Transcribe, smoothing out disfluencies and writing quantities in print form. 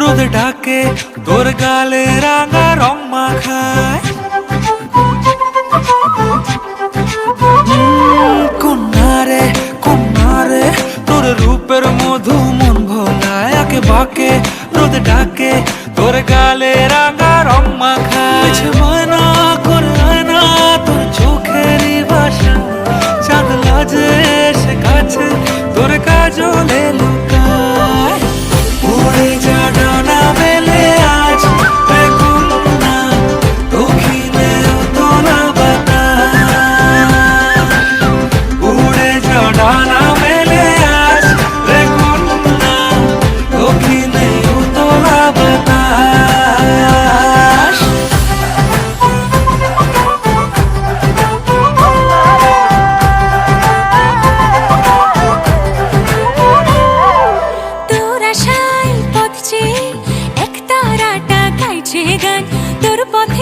রোদ ডাকে তোর গালে রাঙা রং মাখায়। কন্যারে কন্যারে তোর রূপের মধু মন ভোলায়। আঁকে বাঁকে রোদ ডাকে তোর গালে রাঙা রং মাখায়। ময়না করে আয়না তোর চোখেরই ভাষা, চাঁদ লাজে সে কাছে তোর কাজলে লুকায়। উড়ে যা ডানা মেলে আজ রে কন্যা, দক্ষিণে উতলা বাতাস। উড়ে যা ডানা মেলে আজ রে কন্যা, দক্ষিণে উতলা বাতাস। তোর আশায় পথ চেয়ে এক তারাটা গাইছে গান, তোর পথ